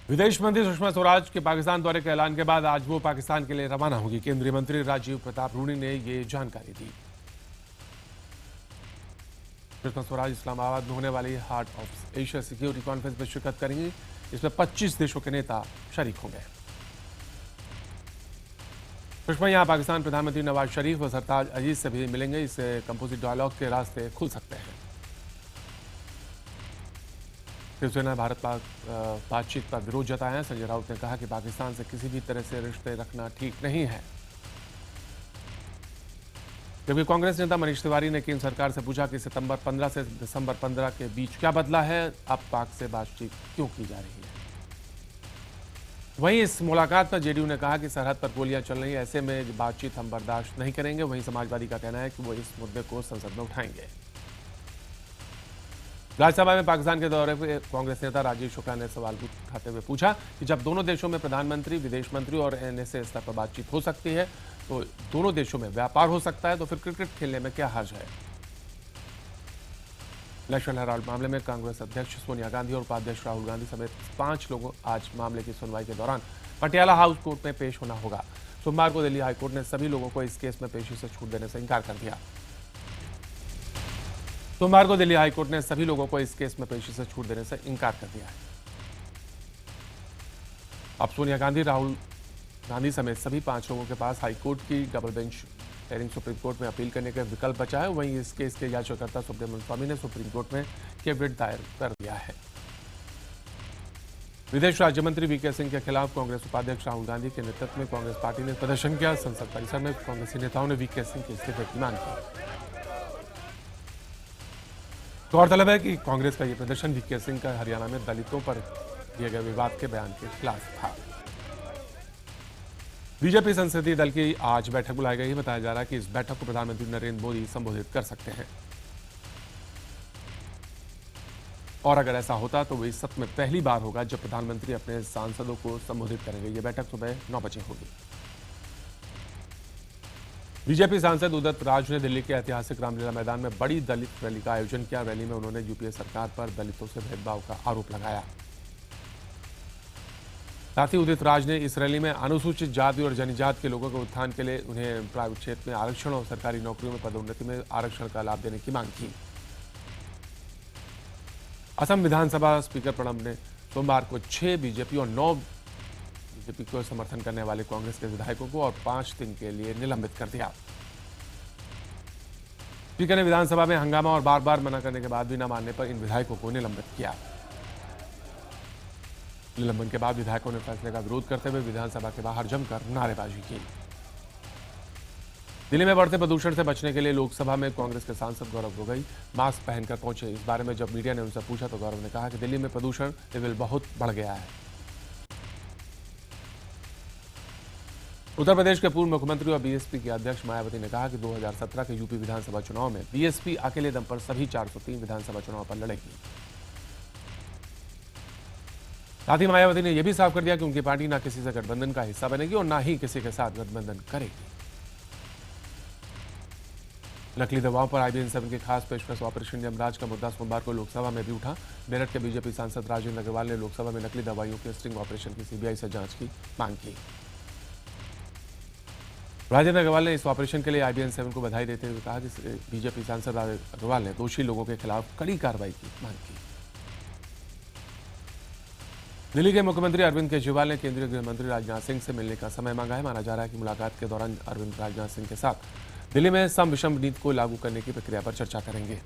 विदेश मंत्री सुषमा स्वराज के पाकिस्तान दौरे के ऐलान के बाद आज वो पाकिस्तान के लिए रवाना होगी। केंद्रीय मंत्री राजीव प्रताप रूडी ने ये जानकारी दी। सुषमा स्वराज इस्लामाबाद में होने वाली heart of Asia security conference में शिरकत करेंगी। इसमें 25 देशों के नेता शरीक होंगे। सुषमा यहां पाकिस्तान प्रधानमंत्री नवाज शरीफ और सरताज अजीज से भी मिलेंगे। इससे कंपोजिट डायलॉग के रास्ते खुल सकते हैं। शिवसेना भारत पाक बातचीत पर विरोध जताया है। संजय राउत ने कहा कि पाकिस्तान से किसी भी तरह से रिश्ते रखना ठीक नहीं है। जबकि कांग्रेस नेता मनीष तिवारी ने केंद्र सरकार से पूछा कि सितंबर 15 से दिसंबर 15 के बीच क्या बदला है, अब पाक से बातचीत क्यों की जा रही है। वहीं इस मुलाकात पर जेडीयू ने कहा कि सरहद पर गोलियां चल रही है, ऐसे में बातचीत हम बर्दाश्त नहीं करेंगे। वहीं समाजवादी का कहना है कि वो इस मुद्दे को संसद में उठाएंगे। राज्यसभा में पाकिस्तान के दौरे पर कांग्रेस नेता राजीव शुक्ला ने सवाल उठाते हुए पूछा कि जब दोनों देशों में प्रधानमंत्री, विदेश मंत्री और एनएसए स्तर पर बातचीत हो सकती है, तो दोनों देशों में व्यापार हो सकता है, तो फिर क्रिकेट खेलने में क्या हर्ज है। नेशनल हेराल्ड मामले में कांग्रेस अध्यक्ष सोनिया गांधी और उपाध्यक्ष राहुल गांधी समेत 5 लोगों आज मामले की सुनवाई के दौरान पटियाला हाउस कोर्ट में पेश होना होगा। सोमवार को दिल्ली हाईकोर्ट ने सभी लोगों को इस केस में पेशी से छूट देने से इनकार कर दिया। सोमवार को दिल्ली हाईकोर्ट ने सभी लोगों को इस केस में पेशी से छूट देने से इनकार कर दिया है। अब सोनिया गांधी, राहुल गांधी समेत सभी 5 लोगों के पास हाईकोर्ट की double bench hearing supreme court में अपील करने का विकल्प बचा है। वहीं इस केस के याचिकाकर्ता सुब्रमण्यम स्वामी ने सुप्रीम कोर्ट में केवट दायर कर दिया है। विदेश राज्य मंत्री वीके सिंह के खिलाफ कांग्रेस उपाध्यक्ष राहुल गांधी के नेतृत्व में कांग्रेस पार्टी ने प्रदर्शन किया। संसद परिसर में कांग्रेसी नेताओं ने वीके सिंह के इस्तीफे की मांग की। गौरतलब है कि कांग्रेस का यह प्रदर्शन वीके सिंह का हरियाणा में दलितों पर दिए गए विवाद के बयान के खिलाफ था। बीजेपी संसदीय दल की आज बैठक बुलाई गई है। बताया जा रहा है कि इस बैठक को प्रधानमंत्री नरेंद्र मोदी संबोधित कर सकते हैं, और अगर ऐसा होता तो वह इस सत्र में पहली बार होगा जब प्रधानमंत्री अपने सांसदों को संबोधित करेंगे। यह बैठक सुबह 9 बजे होगी। बीजेपी सांसद उदित राज ने दिल्ली के ऐतिहासिक रामलीला मैदान में बड़ी दलित रैली का आयोजन किया। रैली में उन्होंने यूपीए सरकार पर दलितों से भेदभाव का आरोप लगाया। साथ ही उदित राज ने इस रैली में अनुसूचित जाति और जनजाति के लोगों के उत्थान के लिए उन्हें प्राइवेट क्षेत्र में आरक्षण और सरकारी नौकरियों में पदोन्नति में आरक्षण का लाभ देने की मांग की। असम विधानसभा स्पीकर प्रणब ने सोमवार को 6 बीजेपी और 9 बीजेपी को समर्थन करने वाले कांग्रेस के विधायकों को और 5 दिन के लिए निलंबित कर दिया। स्पीकर ने विधानसभा में हंगामा और बार बार मना करने के बाद भी न मानने पर इन विधायकों को निलंबित किया। निलंबन के बाद विधायकों ने फैसले का विरोध करते हुए विधानसभा के बाहर जमकर नारेबाजी की। दिल्ली में बढ़ते प्रदूषण से बचने के लिए लोकसभा में कांग्रेस के सांसद गौरव गोगोई मास्क पहनकर पहुंचे। इस बारे में जब मीडिया ने उनसे पूछा तो गौरव ने कहा कि दिल्ली में प्रदूषण लेवल बहुत बढ़ गया है। उत्तर प्रदेश के पूर्व मुख्यमंत्री और बीएसपी की अध्यक्ष मायावती ने कहा कि 2017 के यूपी विधानसभा चुनाव में बीएसपी अकेले दम पर सभी 403 विधानसभा चुनाव पर लड़ेगी। साथ ही मायावती ने यह भी साफ कर दिया कि उनकी पार्टी न किसी से गठबंधन का हिस्सा बनेगी और न ही किसी के साथ गठबंधन करेगी। नकली दवाओं पर IBN-7 की खास पेशकश ऑपरेशन यमराज का मुद्दा सोमवार को लोकसभा में भी उठा। मेरठ के बीजेपी सांसद राजेंद्र अग्रवाल ने लोकसभा में नकली दवाइयों के स्टिंग ऑपरेशन की सीबीआई से जांच की मांग की। राजेंद्र अग्रवाल ने इस ऑपरेशन के लिए IBN-7 को बधाई देते हुए कहा कि बीजेपी सांसद अग्रवाल ने दोषी लोगों के खिलाफ कड़ी कार्रवाई की मांग की। दिल्ली के मुख्यमंत्री अरविंद केजरीवाल ने केंद्रीय गृह मंत्री राजनाथ सिंह से मिलने का समय मांगा है। माना जा रहा है कि मुलाकात के दौरान अरविंद राजनाथ सिंह के साथ दिल्ली में सम विषम नीति को लागू करने की प्रक्रिया पर चर्चा करेंगे।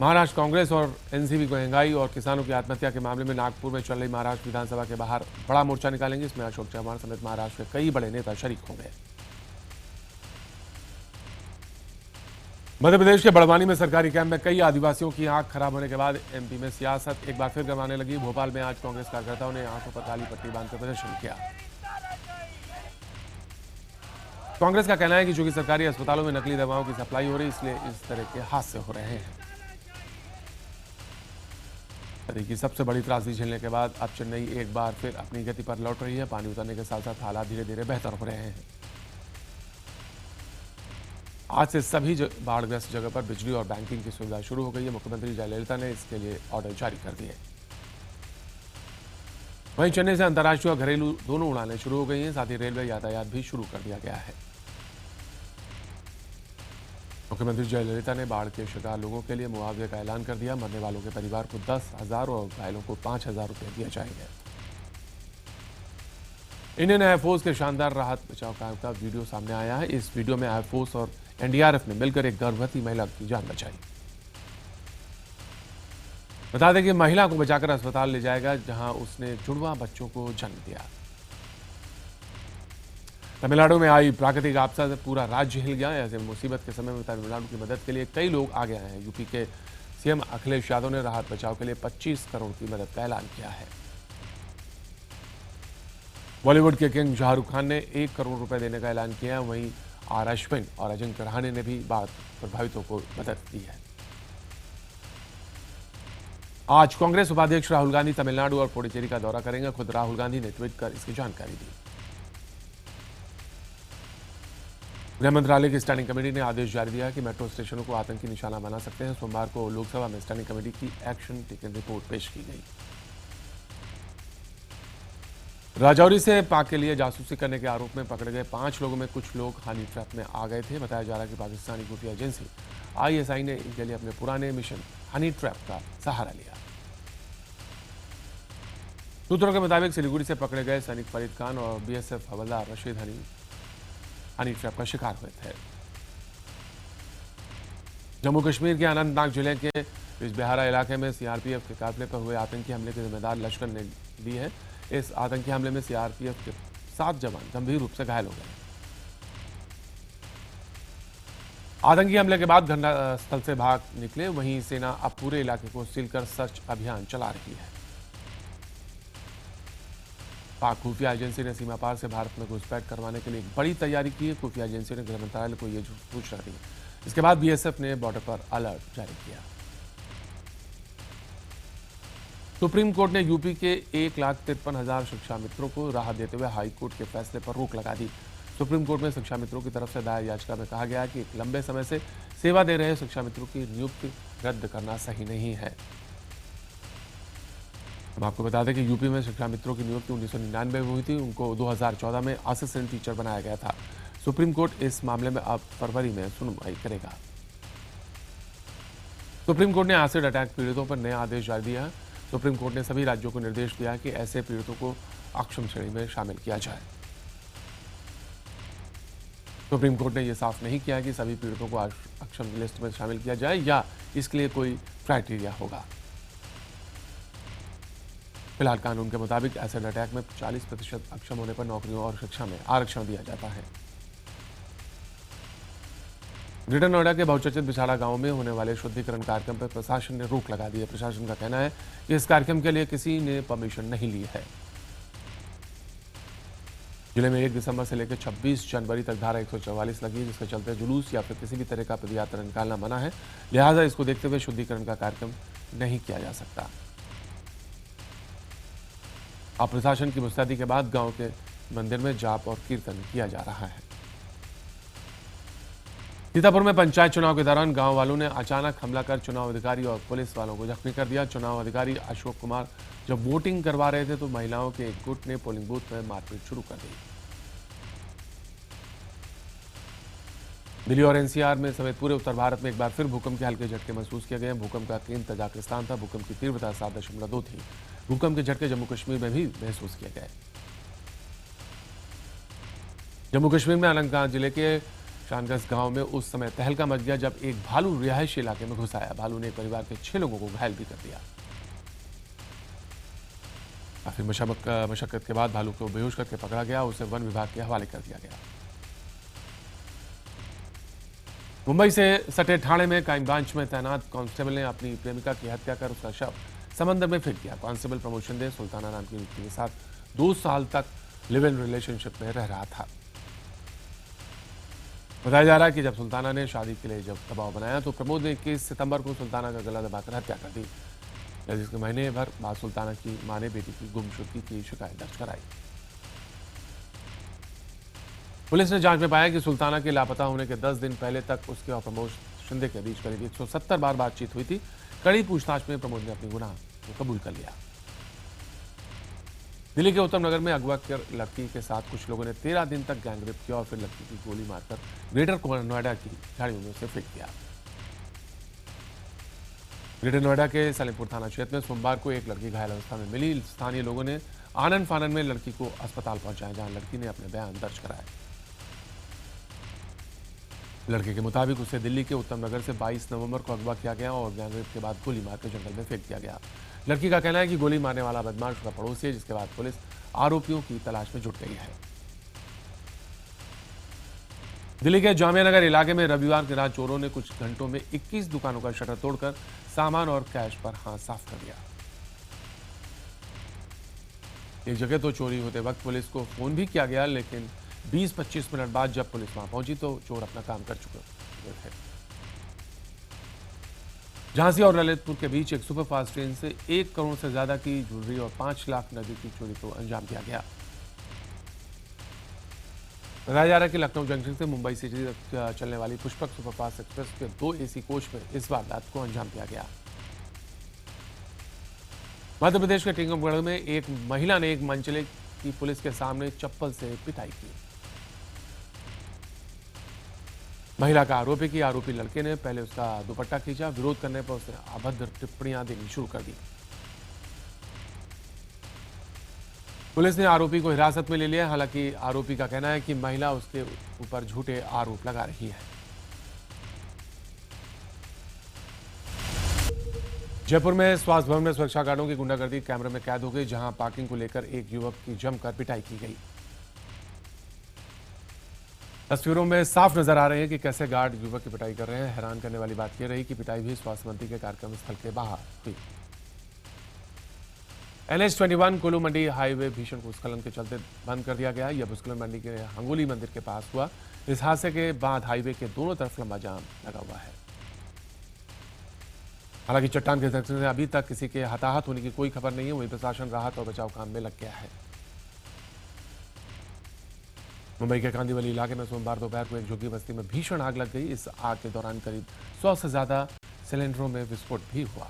महाराष्ट्र कांग्रेस और एनसीपी महंगाई और किसानों की आत्महत्या के मामले में नागपुर में चल रही महाराष्ट्र विधानसभा के बाहर बड़ा मोर्चा निकालेंगे। इसमें अशोक चव्हाण समेत महाराष्ट्र के कई बड़े नेता शरीक होंगे। मध्य प्रदेश के बड़वानी में सरकारी कैंप में कई आदिवासियों की आंख खराब होने के बाद एमपी में सियासत एक बार फिर गरमाने लगी। भोपाल में आज कांग्रेस कार्यकर्ताओं ने आंखों पर काली पट्टी बांधकर प्रदर्शन किया। कांग्रेस का कहना है कि चूंकि सरकारी अस्पतालों में नकली दवाओं की सप्लाई हो रही है, इसलिए इस तरह के हादसे हो रहे हैं। सदी की सबसे बड़ी त्रासदी झेलने के बाद अब चेन्नई एक बार फिर अपनी गति पर लौट रही है। पानी उतरने के साथ साथ हालात धीरे धीरे बेहतर हो रहे हैं। आज से सभी बाढ़ग्रस्त जगह पर बिजली और बैंकिंग की सुविधा शुरू हो गई है। मुख्यमंत्री जयललिता ने इसके लिए ऑर्डर जारी कर दिए। वहीं चेन्नई से अंतर्राष्ट्रीय और घरेलू दोनों उड़ानें शुरू हो गई हैं। साथ ही रेलवे यातायात भी शुरू कर दिया गया है। मुख्यमंत्री जयललिता ने बाढ़ के शिकार लोगों के लिए मुआवजे का ऐलान कर दिया। मरने वालों के परिवार को 10,000 और घायलों को 5,000 रुपये दिए जाएंगे। इंडियन एयरफोर्स के शानदार राहत बचाव कार्य का वीडियो सामने आया है। इस वीडियो में एयरफोर्स और एनडीआरएफ ने मिलकर एक गर्भवती महिला की जान बचाई। बता दें कि महिला को बचाकर अस्पताल ले जाएगा, जहां उसने जुड़वा बच्चों को जन्म दिया। तमिलनाडु में आई प्राकृतिक आपदा से पूरा राज्य हिल गया। ऐसे मुसीबत के समय में तमिलनाडु की मदद के लिए कई लोग आगे आए हैं। यूपी के सीएम अखिलेश यादव ने राहत बचाव के लिए 25 करोड़ की मदद का ऐलान किया है। बॉलीवुड के किंग शाहरुख खान ने 1 करोड़ रुपए देने का ऐलान किया है। वहीं आर अश्विन और अजिंक्य रहाणे ने भी बाढ़ प्रभावितों को मदद दी है। आज कांग्रेस उपाध्यक्ष राहुल गांधी तमिलनाडु और पुडुचेरी का दौरा करेंगे। खुद राहुल गांधी ने ट्वीट कर इसकी जानकारी दी। गृह मंत्रालय की स्टैंडिंग कमेटी ने आदेश जारी दिया कि मेट्रो स्टेशनों को आतंकी निशाना बना सकते हैं। सोमवार को लोकसभा में स्टैंडिंग कमेटी की एक्शन टेकन रिपोर्ट पेश की गई। राजौरी से पाक के लिए जासूसी करने के आरोप में पकड़े गए 5 लोगों में कुछ लोग हनी ट्रैप में आ गए थे। बताया जा रहा है कि पाकिस्तानी खुफिया एजेंसी आईएसआई ने इनके लिए अपने पुराने मिशन हनी ट्रैप का सहारा लिया। सूत्रों के मुताबिक सिलीगुड़ी से पकड़े गए सैनिक फरीद खान और बीएसएफ हवलदार रशीद हनी ट्रैप का शिकार हुए थे। जम्मू कश्मीर के अनंतनाग जिले के बिजबिहारा इलाके में सीआरपीएफ के काफिले पर हुए आतंकी हमले के जिम्मेदार लश्कर ने दी है। इस आतंकी हमले में सीआरपीएफ के 7 जवान गंभीर रूप से घायल हो गए। आतंकी हमले के बाद घटनास्थल से भाग निकले। वहीं सेना अब पूरे इलाके को सील कर सर्च अभियान चला रही है। पाक खुफिया एजेंसी ने सीमा पार से भारत में घुसपैठ करवाने के लिए एक बड़ी तैयारी की है। खुफिया एजेंसी ने गृह मंत्रालय को यह सूचना दी। इसके बाद बीएसएफ ने बॉर्डर पर अलर्ट जारी किया। सुप्रीम कोर्ट ने यूपी के 1,53,000 शिक्षा मित्रों को राहत देते हुए हाई कोर्ट के फैसले पर रोक लगा दी। सुप्रीम कोर्ट में शिक्षा मित्रों की तरफ से दायर याचिका में कहा गया कि एक लंबे समय से सेवा दे रहे शिक्षा मित्रों की नियुक्ति रद्द करना सही नहीं है। हम आपको बता दें कि यूपी में शिक्षा मित्रों की नियुक्ति 1999 में हुई थी। उनको 2014 में असिस्टेंट टीचर बनाया गया था। सुप्रीम कोर्ट इस मामले में अब फरवरी में सुनवाई करेगा। सुप्रीम कोर्ट ने एसिड अटैक पीड़ितों पर नया आदेश जारी दिया। सुप्रीम कोर्ट ने सभी राज्यों को निर्देश दिया कि ऐसे पीड़ितों को अक्षम श्रेणी में शामिल किया जाए। सुप्रीम कोर्ट ने यह साफ नहीं किया कि सभी पीड़ितों को अक्षम लिस्ट में शामिल किया जाए या इसके लिए कोई क्राइटेरिया होगा। फिलहाल कानून के मुताबिक एसिड अटैक में 40% अक्षम होने पर नौकरियों और शिक्षा में आरक्षण दिया जाता है। ग्रेटर नोएडा के बहुचर्चित बिछाड़ा गांव में होने वाले शुद्धिकरण कार्यक्रम पर प्रशासन ने रोक लगा दी है। प्रशासन का कहना है कि इस कार्यक्रम के लिए किसी ने परमिशन नहीं ली है। जिले में 1 दिसंबर से लेकर 26 जनवरी तक धारा 144 लगी है, जिसके चलते जुलूस या फिर किसी भी तरह का पदयात्रा निकालना मना है। लिहाजा इसको देखते हुए शुद्धिकरण का कार्यक्रम नहीं किया जा सकता। अब प्रशासन की मुस्तैदी के बाद गांव के मंदिर में जाप और कीर्तन किया जा रहा है। सीतापुर में पंचायत चुनाव के दौरान गांव वालों ने अचानक हमला कर चुनाव अधिकारी और पुलिस वालों को जख्मी कर दिया। चुनाव अधिकारी अशोक कुमार जब वोटिंग करवा रहे थे तो महिलाओं के एक गुट ने पोलिंग बूथ में मारपीट शुरू कर दी। दिल्ली और एनसीआर में समेत पूरे उत्तर भारत में एक बार फिर भूकंप के हल्के झटके महसूस किए गए। भूकंप का केंद्र तजाकिस्तान था। भूकंप की तीव्रता 7.2 थी। भूकंप के झटके जम्मू कश्मीर में भी महसूस किए गए। जम्मू कश्मीर में अनंतनाग जिले के शानगस गांव में उस समय तहलका मच गया जब एक भालू रिहायशी इलाके में घुस आया। भालू ने एक परिवार के 6 लोगों को घायल भी कर दिया। काफी मशक्कत के बाद भालू को बेहोश करके पकड़ा गया। उसे वन विभाग के हवाले कर दिया गया। मुंबई से सटे ठाणे में क्राइम ब्रांच में तैनात कांस्टेबल ने अपनी प्रेमिका की हत्या कर उसका शव समंदर में फेंक दिया। कांस्टेबल प्रमोशन दे सुल्ताना नाम की युवती के साथ 2 साल तक लिव इन रिलेशनशिप में रह रहा था। बताया जा रहा है कि जब सुल्ताना ने शादी के लिए जब दबाव बनाया तो प्रमोद ने 21 सितंबर को सुल्ताना का गला दबाकर हत्या कर दी। जिसके महीने भर बाद सुल्ताना की मां ने बेटी की गुमशुदगी की शिकायत दर्ज कराई। पुलिस ने जांच में पाया कि सुल्ताना के लापता होने के 10 दिन पहले तक उसके और प्रमोद शिंदे के बीच करीब 170 बार बातचीत हुई थी। कड़ी पूछताछ में प्रमोद ने अपनी गुनाह को कबूल कर लिया। दिल्ली के उत्तम नगर में अगवा कर लड़की के साथ कुछ लोगों ने 13 दिन तक गैंगरेप किया और फिर लड़की की गोली मारकर ग्रेटर नोएडा की झाड़ियों में से फेंक दिया। ग्रेटर नोएडा के सलेमपुर थाना क्षेत्र में सोमवार को एक लड़की घायल अवस्था में मिली। स्थानीय लोगों ने आनन फानन में लड़की को अस्पताल पहुंचाया, जहां लड़की ने अपने बयान दर्ज कराए। लड़के के मुताबिक उसे दिल्ली के उत्तम नगर से 22 नवंबर को अगवा किया गया और गैंगरेप के बाद गोली मारकर जंगल में फेंक दिया गया। लड़की का कहना है कि गोली मारने वाला बदमाश उसका पड़ोसी है, जिसके बाद पुलिस आरोपियों की तलाश में जुट गई है। दिल्ली के जामिया नगर इलाके में रविवार की रात चोरों ने कुछ घंटों में 21 दुकानों का शटर तोड़कर सामान और कैश पर हाथ साफ कर दिया। एक जगह तो चोरी होते वक्त पुलिस को फोन भी किया गया, लेकिन 20-25 मिनट बाद जब पुलिस वहां पहुंची तो चोर अपना काम कर चुके थे। झांसी और ललितपुर के बीच एक सुपरफास्ट ट्रेन से 1 करोड़ से ज्यादा की ज्वेलरी और 5 लाख नकदी की चोरी को अंजाम दिया गया। बताया जा रहा है कि लखनऊ जंक्शन से मुंबई सिटी तक चलने वाली पुष्पक सुपरफास्ट एक्सप्रेस के 2 एसी कोच में इस वारदात को अंजाम दिया गया। मध्य प्रदेश के टीकमगढ़ में एक महिला ने एक मंचले की पुलिस के सामने चप्पल से पिटाई की। महिला का आरोप है कि आरोपी लड़के ने पहले उसका दुपट्टा खींचा, विरोध करने पर उसने अभद्र टिप्पणियां देनी शुरू कर दी। पुलिस ने आरोपी को हिरासत में ले लिया। हालांकि आरोपी का कहना है कि महिला उसके ऊपर झूठे आरोप लगा रही है। जयपुर में स्वास्थ्य भवन में सुरक्षा गार्डों की गुंडागर्दी कैमरे में कैद हो गई, जहां पार्किंग को लेकर एक युवक की जमकर पिटाई की गई। तस्वीरों में साफ नजर आ रहे हैं कि कैसे गार्ड युवक की पिटाई कर रहे हैं। हैरान करने वाली बात यह रही कि पिटाई भी स्वास्थ्य मंत्री के कार्यक्रम स्थल के बाहर हुई। NH-21 कुल्लू मंडी हाईवे भीषण भूस्खलन के चलते बंद कर दिया गया। यह भूस्खलन मंडी के हंगोली मंदिर के पास हुआ। इस हादसे के बाद हाईवे के दोनों तरफ लंबा जाम लगा हुआ है। हालांकि चट्टान के धक्के से अभी तक किसी के हताहत होने की कोई खबर नहीं है। वहीं प्रशासन राहत और बचाव काम में लग गया है। मुंबई के कांदीवली इलाके में सोमवार दोपहर को एक झुग्गी बस्ती में भीषण आग लग गई। इस आग के दौरान करीब 100 से ज्यादा सिलेंडरों में विस्फोट भी हुआ।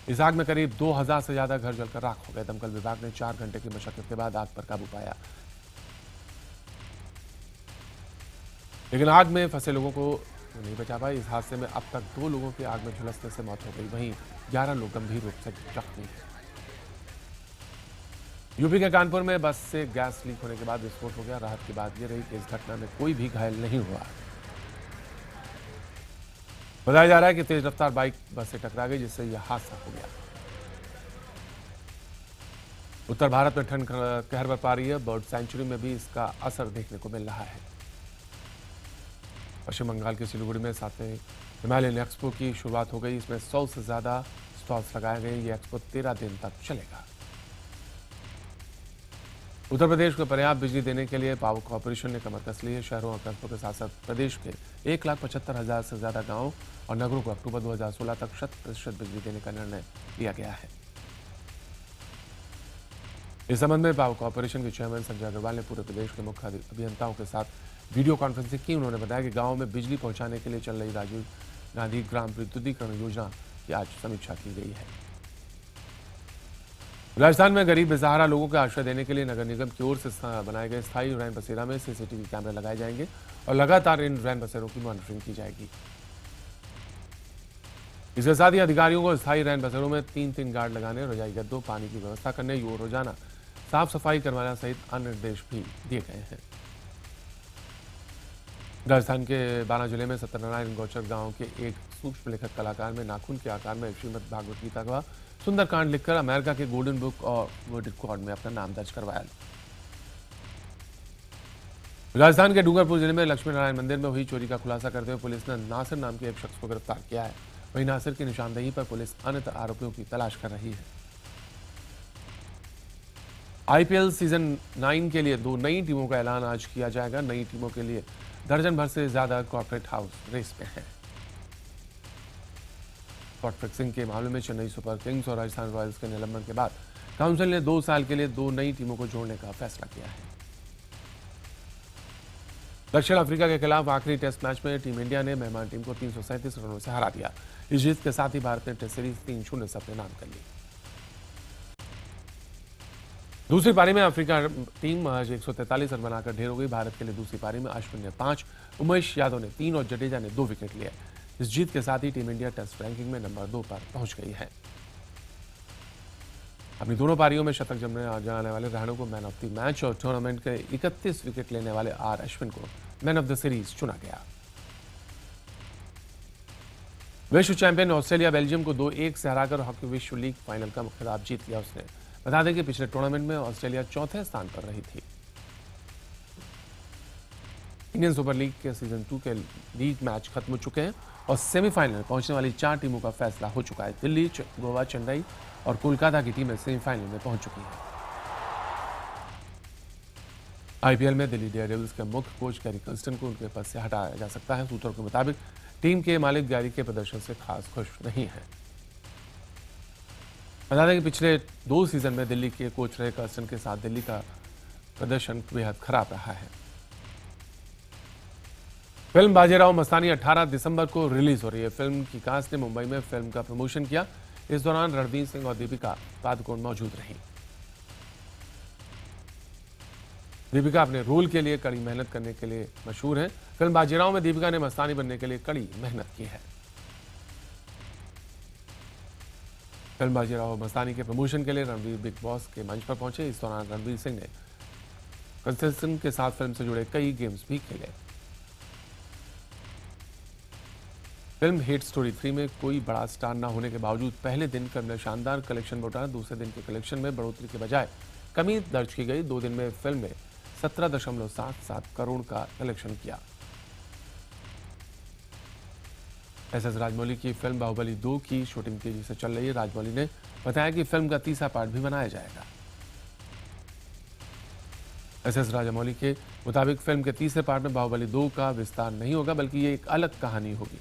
इस आग में करीब 2000 से ज्यादा घर जलकर राख हो गए। दमकल विभाग ने 4 घंटे की मशक्कत के बाद आग पर काबू पाया, लेकिन आग में फंसे लोगों को नहीं बचा पाए। इस हादसे में अब तक 2 लोगों की आग में झुलसने से मौत हो गई, वहीं 11 लोग गंभीर रूप से जख्मी हैं। यूपी के कानपुर में बस से गैस लीक होने के बाद विस्फोट हो गया। राहत की बात यह रही कि इस घटना में कोई भी घायल नहीं हुआ। बताया जा रहा है कि तेज रफ्तार बाइक बस से टकरा गई, जिससे यह हादसा हो गया। उत्तर भारत में ठंड कहर बरपा रही है। बर्ड सेंचुरी में भी इसका असर देखने को मिल रहा है। पश्चिम बंगाल के सिलीगुड़ी में 7वें हिमालयन एक्सपो की शुरुआत हो गई। इसमें 100 से ज्यादा स्टॉल्स लगाए गए। ये एक्सपो 13 दिन तक चलेगा। उत्तर प्रदेश को पर्याप्त बिजली देने के लिए पावर कॉर्पोरेशन ने कमर कस ली है। शहरों और कस्बों के साथ साथ प्रदेश के 1,75,000 से ज्यादा गांवों और नगरों को अक्टूबर 2016 तक 100% बिजली देने का निर्णय लिया गया है। इस संबंध में पावर कॉर्पोरेशन के चेयरमैन संजय अग्रवाल ने पूरे प्रदेश के मुख्य अभियंताओं के साथ वीडियो कॉन्फ्रेंसिंग की। उन्होंने बताया कि गांवों में बिजली पहुंचाने के लिए चल रही राजीव गांधी ग्राम विद्युतीकरण योजना की आज समीक्षा की गई है। राजस्थान में गरीब बेसहारा लोगों को आश्रय देने के लिए नगर निगम की ओर से बनाए गए स्थायी रैन बसेरा में सीसीटीवी कैमरे लगाए जाएंगे और लगातार इन रैन बसेरों की मॉनिटरिंग की जाएगी। इसके साथ ही अधिकारियों को स्थायी रैन बसेरों में 3-3 गार्ड लगाने, रजाई गद्दों, पानी की व्यवस्था करने और रोजाना साफ सफाई करवाना सहित अन्य निर्देश भी दिए गए हैं। राजस्थान के 12 जिले में सत्यनारायण गौचर गांव के एक सूक्ष्म लेखक कलाकार में नाखून के आकार में श्रीमद् भागवत गीता का सुंदरकांड लिखकर अमेरिका के गोल्डन बुक और वर्ल्ड रिकॉर्ड में अपना नाम दर्ज करवाया। राजस्थान के डूंगरपुर जिले में लक्ष्मी नारायण मंदिर में हुई चोरी का खुलासा करते हुए पुलिस ने नासिर नाम के एक शख्स को गिरफ्तार किया है। वहीं नासिर की निशानदेही पर पुलिस अन्य आरोपियों की तलाश कर रही है। IPL सीजन 9 के लिए 2 नई टीमों का ऐलान आज किया जाएगा। नई टीमों के लिए दर्जन भर से ज्यादा कॉर्पोरेट हाउस रेस में है। स्पॉट फिक्सिंग के मामले में चेन्नई सुपर किंग्स और राजस्थान रॉयल्स के निलंबन के बाद काउंसिल ने 2 साल के लिए 2 नई टीमों को जोड़ने का फैसला किया है। दक्षिण अफ्रीका के खिलाफ आखिरी टेस्ट मैच में टीम इंडिया ने मेहमान टीम को 337 रनों से हरा दिया। इस जीत के साथ ही भारत ने टेस्ट सीरीज 3-0 से अपने नाम कर ली। दूसरी पारी में अफ्रीका टीम महज 143 रन बनाकर ढेर हो गई। भारत के लिए दूसरी पारी में अश्विन ने 5, उमेश यादव ने 3 और जडेजा ने 2 विकेट लिए। इस जीत के साथ ही टीम इंडिया टेस्ट रैंकिंग में नंबर 2 पर पहुंच गई है। अपनी दोनों पारियों में शतक जमाने जाने वाले रहाणे को मैन ऑफ द मैच और टूर्नामेंट के 31 विकेट लेने वाले आर अश्विन को मैन ऑफ द सीरीज चुना गया। विश्व चैंपियन ऑस्ट्रेलिया बेल्जियम को 2-1 से हराकर हॉकी विश्व लीग फाइनल का खिताब जीत लिया उसने। बता दें कि पिछले टूर्नामेंट में ऑस्ट्रेलिया चौथे स्थान पर रही थी। इंडियन सुपर लीग के सीजन 2 के लीग मैच खत्म हो चुके हैं और सेमीफाइनल में पहुंचने वाली 4 टीमों का फैसला हो चुका है। दिल्ली, गोवा, चेन्नई और कोलकाता की टीमें सेमीफाइनल में पहुंच चुकी हैं। आईपीएल में दिल्ली डेयरडेविल्स के मुख्य कोच गैरी कर्स्टन को उनके पद से हटाया जा सकता है। सूत्रों के मुताबिक टीम के मालिक गैरी के प्रदर्शन से खास खुश नहीं है। बता दें कि पिछले 2 सीजन में दिल्ली के कोच रहे कर्स्टन के साथ दिल्ली का प्रदर्शन बेहद खराब रहा है। फिल्म बाजीराव मस्तानी 18 दिसंबर को रिलीज हो रही है। फिल्म की कास्ट ने मुंबई में फिल्म का प्रमोशन किया। इस दौरान रणवीर सिंह और दीपिका पादुकोण मौजूद रहीं। दीपिका अपने रोल के लिए कड़ी मेहनत करने के लिए मशहूर हैं। फिल्म बाजीराव में दीपिका ने मस्तानी बनने के लिए कड़ी मेहनत की है। फिल्म बाजीराव मस्तानी के प्रमोशन के लिए रणवीर बिग बॉस के मंच पर पहुंचे। इस दौरान रणवीर सिंह ने कंटेस्टेंट के साथ फिल्म से जुड़े कई गेम्स भी खेले। फिल्म हिट स्टोरी 3 में कोई बड़ा स्टार न होने के बावजूद पहले दिन फिल्म ने शानदार कलेक्शन लौटाया। दूसरे दिन के कलेक्शन में बढ़ोतरी के बजाय कमी दर्ज की गई। 2 दिन में फिल्म ने 17.77 करोड़ का कलेक्शन किया। एसएस राजमौली की फिल्म बाहुबली 2 की शूटिंग तेजी से चल रही है। राजमौली ने बताया कि फिल्म का तीसरा पार्ट भी बनाया जाएगा। एसएस राजमौली के मुताबिक फिल्म के तीसरे पार्ट में बाहुबली 2 का विस्तार नहीं होगा, बल्कि ये एक अलग कहानी होगी।